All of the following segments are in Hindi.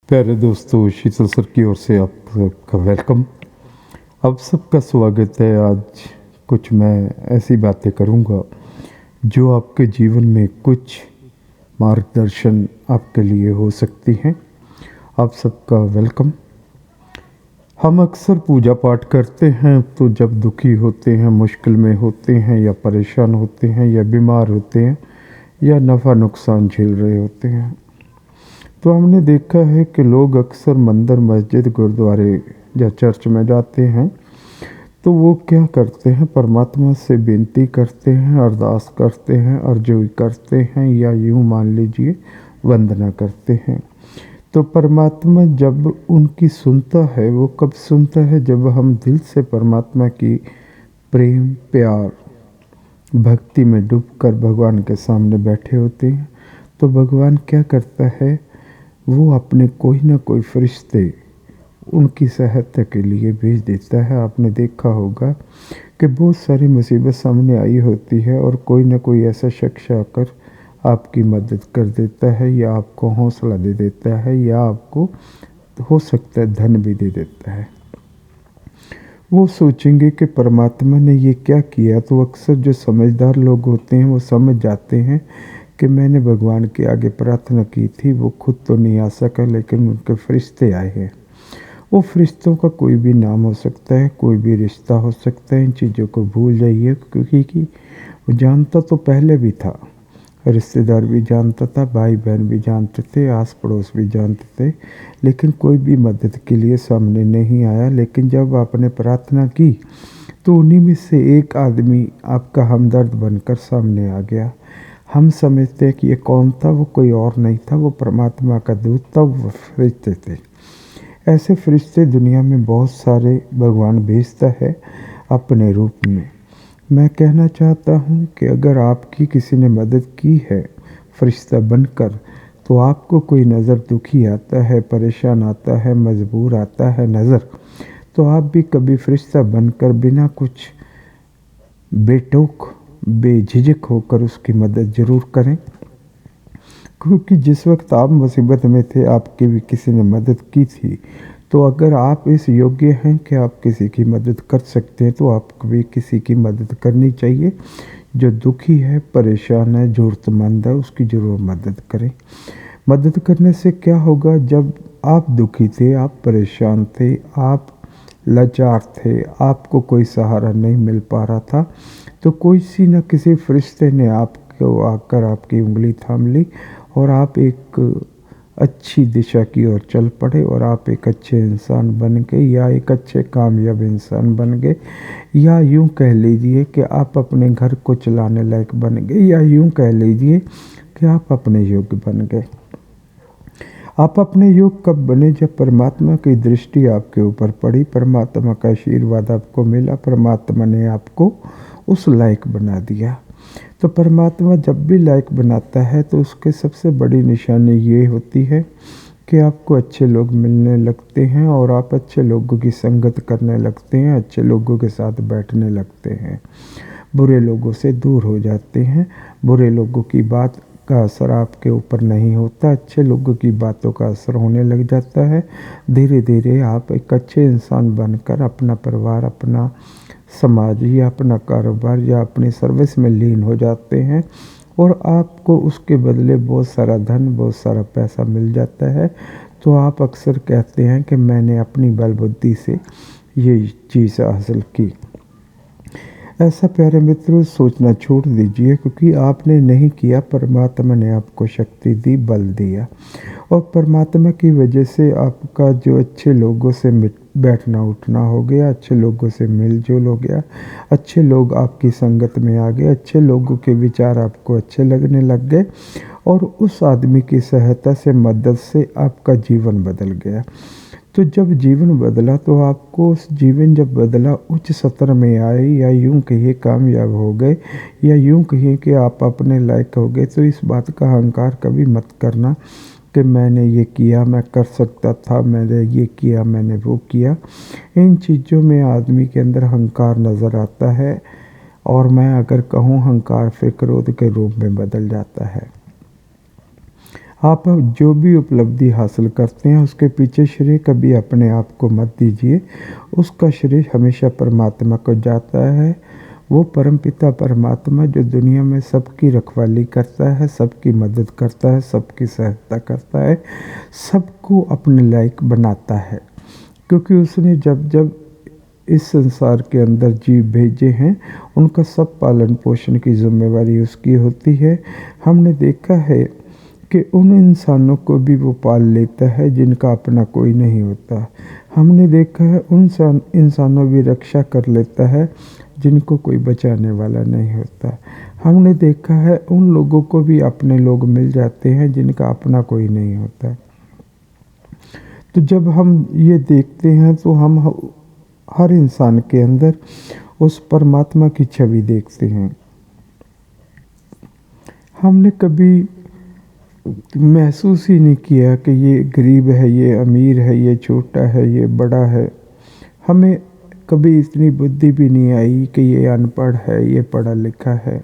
प्यारे दोस्तों, शीतल सर की ओर से आप सबका वेलकम। आप सबका स्वागत है। आज कुछ मैं ऐसी बातें करूंगा जो आपके जीवन में कुछ मार्गदर्शन आपके लिए हो सकती हैं। आप सबका वेलकम। हम अक्सर पूजा पाठ करते हैं तो जब दुखी होते हैं, मुश्किल में होते हैं या परेशान होते हैं या बीमार होते हैं या नफ़ा नुकसान झेल रहे होते हैं, तो हमने देखा है कि लोग अक्सर मंदिर, मस्जिद, गुरुद्वारे या चर्च में जाते हैं। तो वो क्या करते हैं, परमात्मा से विनती करते हैं, अरदास करते हैं, अर्ज़ी करते हैं या यूँ मान लीजिए वंदना करते हैं। तो परमात्मा जब उनकी सुनता है, वो कब सुनता है? जब हम दिल से परमात्मा की प्रेम, प्यार, भक्ति में डूबकर भगवान के सामने बैठे होते हैं। तो भगवान क्या करता है, वो अपने कोई ना कोई फरिश्ते उनकी सहायता के लिए भेज देता है। आपने देखा होगा कि बहुत सारी मुसीबत सामने आई होती है और कोई ना कोई ऐसा शख्स आकर आपकी मदद कर देता है या आपको हौसला दे देता है या आपको हो सकता है धन भी दे देता है। वो सोचेंगे कि परमात्मा ने ये क्या किया, तो अक्सर जो समझदार लोग होते हैं वो समझ जाते हैं कि मैंने भगवान के आगे प्रार्थना की थी, वो खुद तो नहीं आ सका लेकिन उनके फरिश्ते आए हैं। वो फरिश्तों का कोई भी नाम हो सकता है, कोई भी रिश्ता हो सकता है। इन चीज़ों को भूल जाइए, क्योंकि वो जानता तो पहले भी था, रिश्तेदार भी जानता था, भाई बहन भी जानते थे, आस पड़ोस भी जानते थे, लेकिन कोई भी मदद के लिए सामने नहीं आया। लेकिन जब आपने प्रार्थना की तो उन्हीं में से एक आदमी आपका हमदर्द बनकर सामने आ गया। हम समझते हैं कि ये कौन था, वो कोई और नहीं था, वो परमात्मा का दूत था, वो फरिश्ते थे। ऐसे फरिश्ते दुनिया में बहुत सारे भगवान भेजता है अपने रूप में। मैं कहना चाहता हूँ कि अगर आपकी किसी ने मदद की है फरिश्ता बनकर, तो आपको कोई नज़र दुखी आता है, परेशान आता है, मजबूर आता है नज़र, तो आप भी कभी फरिश्ता बनकर बिना कुछ बेटोक, बेझिझक होकर उसकी मदद ज़रूर करें। क्योंकि जिस वक्त आप मुसीबत में थे, आपकी भी किसी ने मदद की थी। तो अगर आप इस योग्य हैं कि आप किसी की मदद कर सकते हैं, तो आपको भी किसी की मदद करनी चाहिए। जो दुखी है, परेशान है, ज़रूरतमंद है, उसकी ज़रूर मदद करें। मदद करने से क्या होगा, जब आप दुखी थे, आप परेशान थे, आप लाचार थे, आपको कोई सहारा नहीं मिल पा रहा था, तो कोई सी न किसी फरिश्ते ने आपको आकर आपकी उंगली थाम ली और आप एक अच्छी दिशा की ओर चल पड़े और आप एक अच्छे इंसान बन गए या एक अच्छे कामयाब इंसान बन गए, या यूँ कह लीजिए कि आप अपने घर को चलाने लायक बन गए, या यूँ कह लीजिए कि आप अपने योग्य बन गए। आप अपने योग कब बने, जब परमात्मा की दृष्टि आपके ऊपर पड़ी, परमात्मा का आशीर्वाद आपको मिला, परमात्मा ने आपको उस लायक बना दिया। तो परमात्मा जब भी लायक बनाता है तो उसके सबसे बड़ी निशानी ये होती है कि आपको अच्छे लोग मिलने लगते हैं और आप अच्छे लोगों की संगत करने लगते हैं, अच्छे लोगों के साथ बैठने लगते हैं, बुरे लोगों से दूर हो जाते हैं। बुरे लोगों की बात का असर आपके ऊपर नहीं होता, अच्छे लोगों की बातों का असर होने लग जाता है। धीरे धीरे आप एक अच्छे इंसान बनकर अपना परिवार, अपना समाज या अपना कारोबार या अपनी सर्विस में लीन हो जाते हैं और आपको उसके बदले बहुत सारा धन, बहुत सारा पैसा मिल जाता है। तो आप अक्सर कहते हैं कि मैंने अपनी बल बुद्धि से ये चीज़ हासिल की। ऐसा प्यारे मित्रों सोचना छोड़ दीजिए, क्योंकि आपने नहीं किया, परमात्मा ने आपको शक्ति दी, बल दिया, और परमात्मा की वजह से आपका जो अच्छे लोगों से बैठना उठना हो गया, अच्छे लोगों से मिलजुल हो गया, अच्छे लोग आपकी संगत में आ गए, अच्छे लोगों के विचार आपको अच्छे लगने लग गए और उस आदमी की सहायता से, मदद से आपका जीवन बदल गया। तो जब जीवन बदला तो आपको उस जीवन जब बदला उच्च सत्र में आए, या यूँ कहिए कामयाब हो गए, या यूँ कहिए कि आप अपने लायक हो गए, तो इस बात का अहंकार कभी मत करना कि मैंने ये किया, मैं कर सकता था, मैंने ये किया, मैंने वो किया। इन चीज़ों में आदमी के अंदर अहंकार नज़र आता है और मैं अगर कहूँ अहंकार फिर क्रोध के रूप में बदल जाता है। आप अब जो भी उपलब्धि हासिल करते हैं उसके पीछे श्रेय कभी अपने आप को मत दीजिए, उसका श्रेय हमेशा परमात्मा को जाता है। वो परमपिता परमात्मा जो दुनिया में सबकी रखवाली करता है, सबकी मदद करता है, सबकी सहायता करता है, सबको अपने लायक बनाता है, क्योंकि उसने जब जब इस संसार के अंदर जीव भेजे हैं उनका सब पालन पोषण की जिम्मेवारी उसकी होती है। हमने देखा है कि उन इंसानों को भी वो पाल लेता है जिनका अपना कोई नहीं होता। हमने देखा है उन इंसानों भी रक्षा कर लेता है जिनको कोई बचाने वाला नहीं होता। हमने देखा है उन लोगों को भी अपने लोग मिल जाते हैं जिनका अपना कोई नहीं होता। तो जब हम ये देखते हैं तो हम हर इंसान के अंदर उस परमात्मा की छवि देखते हैं। हमने कभी महसूस ही नहीं किया कि ये गरीब है, ये अमीर है, ये छोटा है, ये बड़ा है। हमें कभी इतनी बुद्धि भी नहीं आई कि ये अनपढ़ है, ये पढ़ा लिखा है।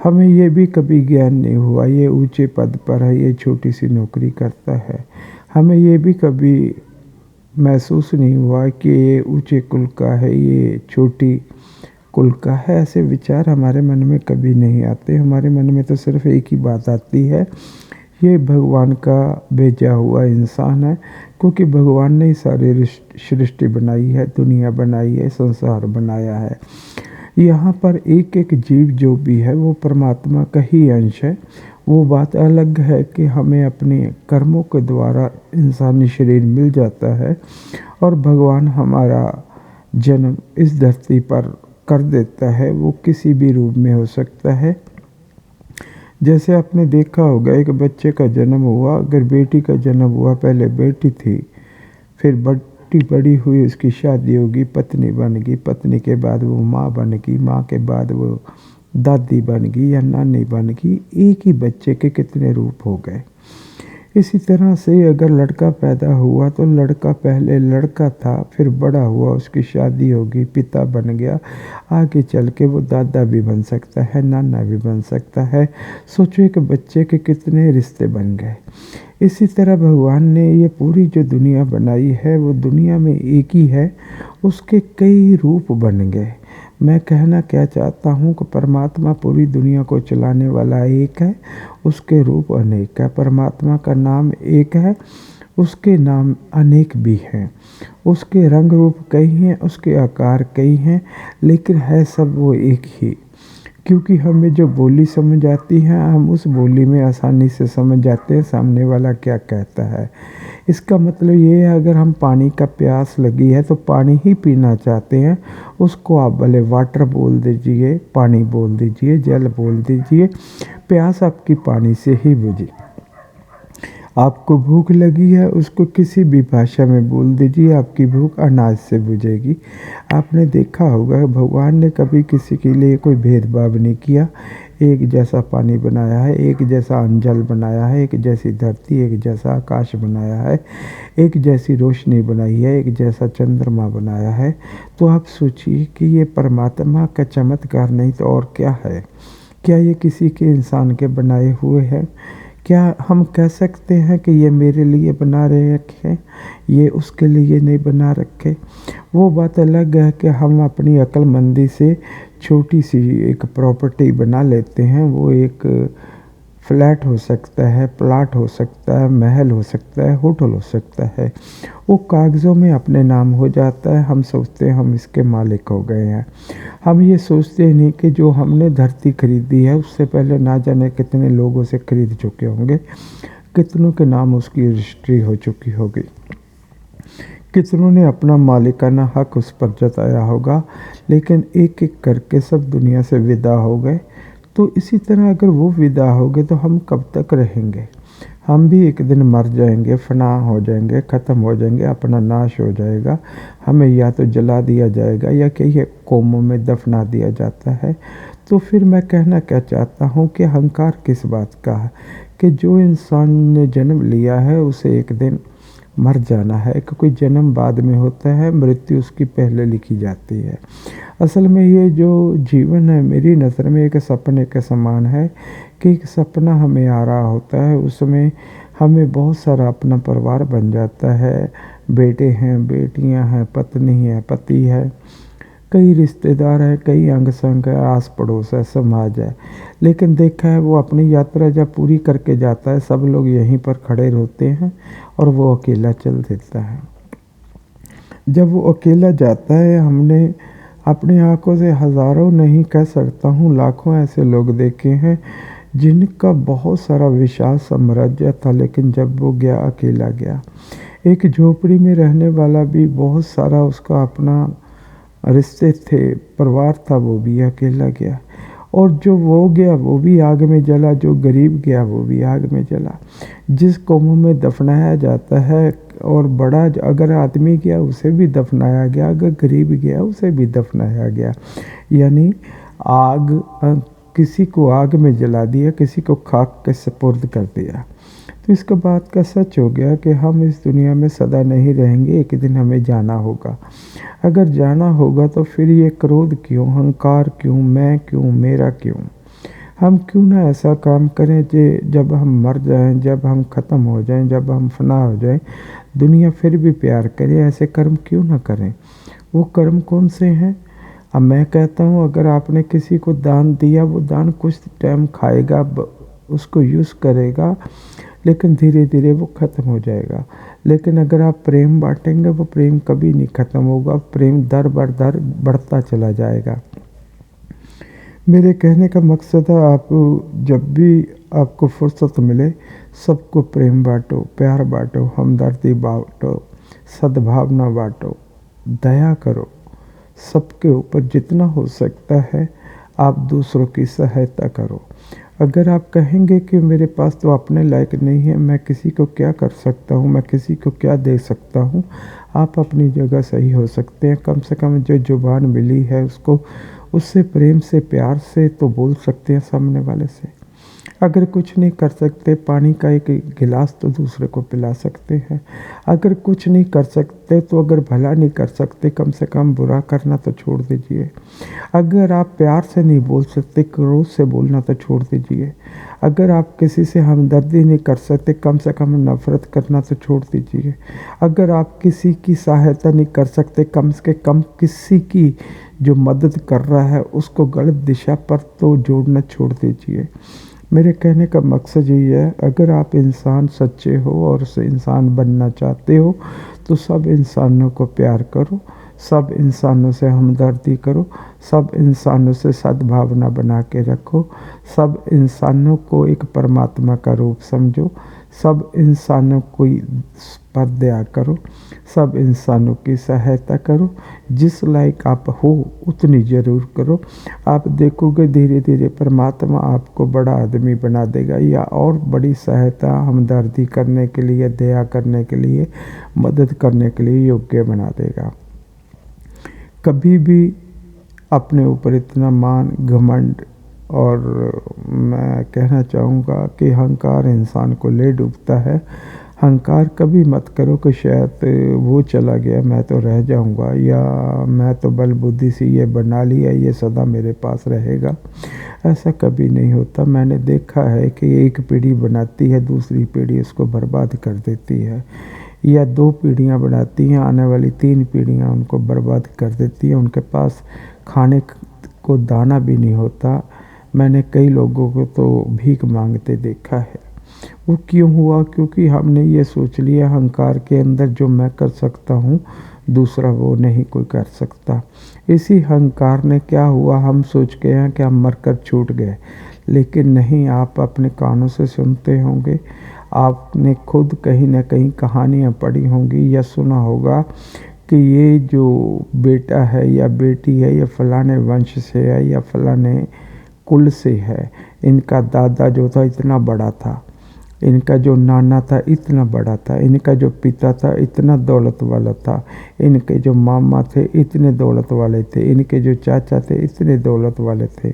हमें ये भी कभी ज्ञान नहीं हुआ ये ऊंचे पद पर है, ये छोटी सी नौकरी करता है। हमें ये भी कभी महसूस नहीं हुआ कि ये ऊंचे कुल का है, ये छोटी कुल का है। ऐसे विचार हमारे मन में कभी नहीं आते। हमारे मन में तो सिर्फ एक ही बात आती है, ये भगवान का भेजा हुआ इंसान है, क्योंकि भगवान ने ही सारी सृष्टि बनाई है, दुनिया बनाई है, संसार बनाया है। यहाँ पर एक एक जीव जो भी है वो परमात्मा का ही अंश है। वो बात अलग है कि हमें अपने कर्मों के द्वारा इंसानी शरीर मिल जाता है और भगवान हमारा जन्म इस धरती पर कर देता है। वो किसी भी रूप में हो सकता है। जैसे आपने देखा होगा एक बच्चे का जन्म हुआ, अगर बेटी का जन्म हुआ, पहले बेटी थी, फिर बड़ी हुई, उसकी शादी होगी, पत्नी बन गई, पत्नी के बाद वो माँ बन गई, माँ के बाद वो दादी बन गई या नानी बन गई। एक ही बच्चे के कितने रूप हो गए। इसी तरह से अगर लड़का पैदा हुआ तो लड़का पहले लड़का था, फिर बड़ा हुआ, उसकी शादी होगी, पिता बन गया, आगे चल के वो दादा भी बन सकता है, नाना भी बन सकता है। सोचो एक बच्चे के कितने रिश्ते बन गए। इसी तरह भगवान ने ये पूरी जो दुनिया बनाई है वो दुनिया में एक ही है, उसके कई रूप बन गए। मैं कहना क्या चाहता हूँ कि परमात्मा पूरी दुनिया को चलाने वाला एक है, उसके रूप अनेक है। परमात्मा का नाम एक है, उसके नाम अनेक भी हैं। उसके रंग रूप कई हैं, उसके आकार कई हैं, लेकिन है सब वो एक ही। क्योंकि हमें जो बोली समझ आती है हम उस बोली में आसानी से समझ जाते हैं सामने वाला क्या कहता है। इसका मतलब ये है अगर हम पानी का प्यास लगी है तो पानी ही पीना चाहते हैं, उसको आप भले वाटर बोल दीजिए, पानी बोल दीजिए, जल बोल दीजिए, प्यास आपकी पानी से ही बुझी। आपको भूख लगी है, उसको किसी भी भाषा में बोल दीजिए, आपकी भूख अनाज से बुझेगी। आपने देखा होगा भगवान ने कभी किसी के लिए कोई भेदभाव नहीं किया। एक जैसा पानी बनाया है, एक जैसा अंजल बनाया है, एक जैसी धरती, एक जैसा आकाश बनाया है, एक जैसी रोशनी बनाई है, एक जैसा चंद्रमा बनाया है। तो आप सोचिए कि ये परमात्मा का चमत्कार नहीं तो और क्या है। क्या ये किसी के इंसान के बनाए हुए हैं? क्या हम कह सकते हैं कि ये मेरे लिए बना रखे, ये उसके लिए नहीं बना रखे? वो बात अलग है कि हम अपनी अक्लमंदी से छोटी सी एक प्रॉपर्टी बना लेते हैं। वो एक फ्लैट हो सकता है, प्लाट हो सकता है, महल हो सकता है, होटल हो सकता है। वो कागज़ों में अपने नाम हो जाता है। हम सोचते हैं हम इसके मालिक हो गए हैं। हम ये सोचते नहीं कि जो हमने धरती खरीदी है उससे पहले ना जाने कितने लोगों से खरीद चुके होंगे, कितनों के नाम उसकी रजिस्ट्री हो चुकी होगी, कितनों ने अपना मालिकाना हक उस पर जताया होगा, लेकिन एक एक करके सब दुनिया से विदा हो गए। तो इसी तरह अगर वो विदा हो गए तो हम कब तक रहेंगे? हम भी एक दिन मर जाएंगे, फना हो जाएंगे, ख़त्म हो जाएंगे, अपना नाश हो जाएगा। हमें या तो जला दिया जाएगा या कई कौमों में दफना दिया जाता है। तो फिर मैं कहना क्या चाहता हूँ कि अहंकार किस बात का है कि जो इंसान ने जन्म लिया है उसे एक दिन मर जाना है, क्योंकि जन्म बाद में होता है, मृत्यु उसकी पहले लिखी जाती है। असल में ये जो जीवन है मेरी नज़र में एक सपने के समान है कि एक सपना हमें आ रहा होता है, उसमें हमें बहुत सारा अपना परिवार बन जाता है, बेटे हैं, बेटियां हैं, पत्नी है, पति है, कई रिश्तेदार हैं, कई अंग संग है, आस पड़ोस है, समाज है। लेकिन देखा है वो अपनी यात्रा जब पूरी करके जाता है, सब लोग यहीं पर खड़े होते हैं और वो अकेला चल देता है। जब वो अकेला जाता है, हमने अपनी आंखों से हज़ारों नहीं कह सकता हूँ, लाखों ऐसे लोग देखे हैं जिनका बहुत सारा विशाल साम्राज्य था, लेकिन जब वो गया अकेला गया। एक झोपड़ी में रहने वाला भी बहुत सारा उसका अपना रिश्ते थे, परिवार था, वो भी अकेला गया। और जो वो गया वो भी आग में जला, जो गरीब गया वो भी आग में जला। जिस कौम में दफनाया जाता है और बड़ा अगर आदमी गया उसे भी दफनाया गया, अगर गरीब गया उसे भी दफनाया गया। यानी आग किसी को आग में जला दिया, किसी को खाक के सपुर्द कर दिया। तो इसका बात का सच हो गया कि हम इस दुनिया में सदा नहीं रहेंगे, एक दिन हमें जाना होगा। अगर जाना होगा तो फिर ये क्रोध क्यों, अहंकार क्यों, मैं क्यों, मेरा क्यों? हम क्यों ना ऐसा काम करें कि जब हम मर जाएं, जब हम ख़त्म हो जाएं, जब हम फना हो जाएं, दुनिया फिर भी प्यार करे। ऐसे कर्म क्यों ना करें? वो कर्म कौन से हैं? अब मैं कहता हूँ, अगर आपने किसी को दान दिया, वो दान कुछ टाइम खाएगा, उसको यूज़ करेगा, लेकिन धीरे धीरे वो ख़त्म हो जाएगा। लेकिन अगर आप प्रेम बांटेंगे, वो प्रेम कभी नहीं ख़त्म होगा, प्रेम दर बर दर बढ़ता चला जाएगा। मेरे कहने का मकसद है, आप जब भी आपको फुर्सत मिले, सबको प्रेम बांटो, प्यार बांटो, हमदर्दी बांटो, सद्भावना बांटो, दया करो। सबके ऊपर जितना हो सकता है आप दूसरों की सहायता करो। अगर आप कहेंगे कि मेरे पास तो अपने लायक नहीं है, मैं किसी को क्या कर सकता हूँ, मैं किसी को क्या दे सकता हूँ, आप अपनी जगह सही हो सकते हैं। कम से कम जो ज़ुबान मिली है उसको, उससे प्रेम से, प्यार से तो बोल सकते हैं सामने वाले से। अगर कुछ नहीं कर सकते, पानी का एक गिलास तो दूसरे को पिला सकते हैं। अगर कुछ नहीं कर सकते, तो अगर भला नहीं कर सकते, कम से कम बुरा करना तो छोड़ दीजिए। अगर आप प्यार से नहीं बोल सकते, क्रोध से बोलना तो छोड़ दीजिए। अगर आप किसी से हमदर्दी नहीं कर सकते, कम से कम नफ़रत करना तो छोड़ दीजिए। अगर आप किसी की सहायता नहीं कर सकते, कम से कम किसी की जो मदद कर रहा है उसको गलत दिशा पर तो जोड़ना छोड़ दीजिए। मेरे कहने का मकसद ये है, अगर आप इंसान सच्चे हो और उस इंसान बनना चाहते हो, तो सब इंसानों को प्यार करो, सब इंसानों से हमदर्दी करो, सब इंसानों से सद्भावना बना के रखो, सब इंसानों को एक परमात्मा का रूप समझो, सब इंसानों को पर दया करो, सब इंसानों की सहायता करो। जिस लायक आप हो उतनी ज़रूर करो। आप देखोगे धीरे धीरे परमात्मा आपको बड़ा आदमी बना देगा, या और बड़ी सहायता, हमदर्दी करने के लिए, दया करने के लिए, मदद करने के लिए योग्य बना देगा। कभी भी अपने ऊपर इतना मान, घमंड और मैं कहना चाहूँगा कि अहंकार इंसान को ले डूबता है। अहंकार कभी मत करो कि शायद वो चला गया मैं तो रह जाऊँगा, या मैं तो बल बुद्धि से ये बना लिया, ये सदा मेरे पास रहेगा। ऐसा कभी नहीं होता। मैंने देखा है कि एक पीढ़ी बनाती है, दूसरी पीढ़ी उसको बर्बाद कर देती है, या 2 पीढ़ियाँ बनाती हैं, आने वाली 3 पीढ़ियाँ उनको बर्बाद कर देती हैं। उनके पास खाने को दाना भी नहीं होता। मैंने कई लोगों को तो भीख मांगते देखा है। वो क्यों हुआ? क्योंकि हमने ये सोच लिया अहंकार के अंदर, जो मैं कर सकता हूँ दूसरा वो नहीं कोई कर सकता। इसी अहंकार ने क्या हुआ, हम सोच गए हैं कि हम मरकर छूट गए, लेकिन नहीं। आप अपने कानों से सुनते होंगे, आपने खुद कहीं ना कहीं कहानियाँ पढ़ी होंगी या सुना होगा कि ये जो बेटा है या बेटी है, या फलाने वंश से है या फलाने कुल से है, इनका दादा जो था इतना बड़ा था, इनका जो नाना था इतना बड़ा था, इनका जो पिता था इतना दौलत वाला था, इनके जो मामा थे इतने दौलत वाले थे, इनके जो चाचा थे इतने दौलत वाले थे।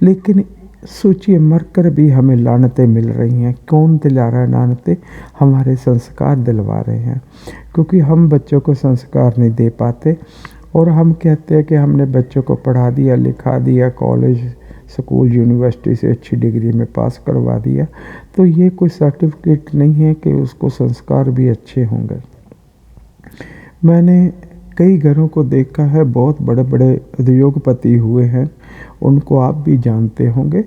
लेकिन सोचिए, मरकर भी हमें लानतें मिल रही हैं। कौन दिला रहा है लानतें? हमारे संस्कार दिलवा रहे हैं, क्योंकि हम बच्चों को संस्कार नहीं दे पाते। और हम कहते हैं कि हमने बच्चों को पढ़ा दिया, लिखा दिया, कॉलेज स्कूल यूनिवर्सिटी से अच्छी डिग्री में पास करवा दिया, तो ये कोई सर्टिफिकेट नहीं है कि उसको संस्कार भी अच्छे होंगे। मैंने कई घरों को देखा है, बहुत बड़े बड़े उद्योगपति हुए हैं, उनको आप भी जानते होंगे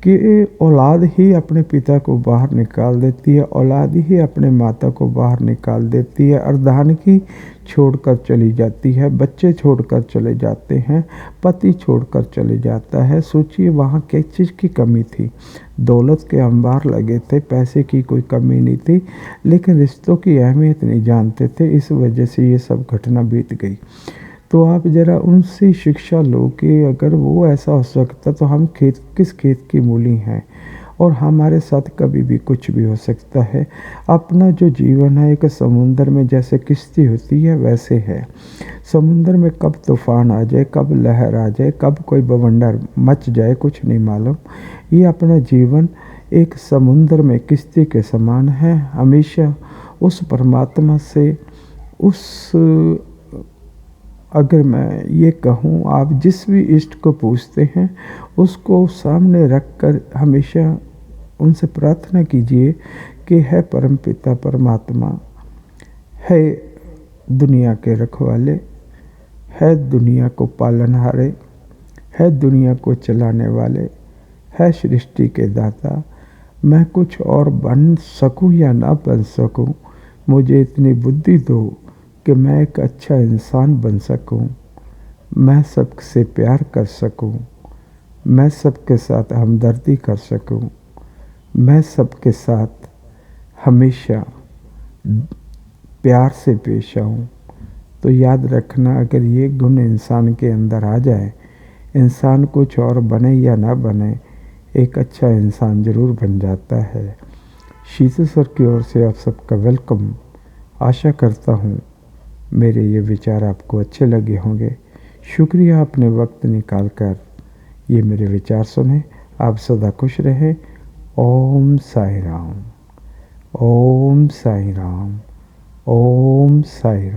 कि औलाद ही अपने पिता को बाहर निकाल देती है, औलाद ही अपने माता को बाहर निकाल देती है, अर्धांगिनी छोड़कर चली जाती है, बच्चे छोड़कर चले जाते हैं, पति छोड़कर चले जाता है। सोचिए वहाँ किस चीज़ की कमी थी। दौलत के अंबार लगे थे, पैसे की कोई कमी नहीं थी, लेकिन रिश्तों की अहमियत नहीं जानते थे, इस वजह से ये सब घटना बीत गई। तो आप ज़रा उनसे शिक्षा लो कि अगर वो ऐसा हो सकता तो हम किस खेत की मूली हैं, और हमारे साथ कभी भी कुछ भी हो सकता है। अपना जो जीवन है एक समुंदर में जैसे किश्ती होती है वैसे है। समुंदर में कब तूफान आ जाए, कब लहर आ जाए, कब कोई बवंडर मच जाए, कुछ नहीं मालूम। ये अपना जीवन एक समुंदर में किश्ती के समान है। हमेशा उस परमात्मा से अगर मैं ये कहूँ, आप जिस भी इष्ट को पूछते हैं उसको सामने रख कर हमेशा उनसे प्रार्थना कीजिए कि है परमपिता परमात्मा, है दुनिया के रखवाले, है दुनिया को पालनहारे, है दुनिया को चलाने वाले, है सृष्टि के दाता। मैं कुछ और बन सकूं या ना बन सकूं, मुझे इतनी बुद्धि दो कि मैं एक अच्छा इंसान बन सकूं, मैं सबसे प्यार कर सकूं, मैं सबके साथ हमदर्दी कर सकूं, मैं सबके साथ हमेशा प्यार से पेश आऊं। तो याद रखना, अगर ये गुण इंसान के अंदर आ जाए, इंसान कुछ और बने या ना बने, एक अच्छा इंसान ज़रूर बन जाता है। शीतल सर की ओर से आप सबका वेलकम। आशा करता हूँ मेरे ये विचार आपको अच्छे लगे होंगे। शुक्रिया अपने वक्त निकाल कर ये मेरे विचार सुने। आप सदा खुश रहें। ओम साई राम, ओम साई राम, ओम साई राम।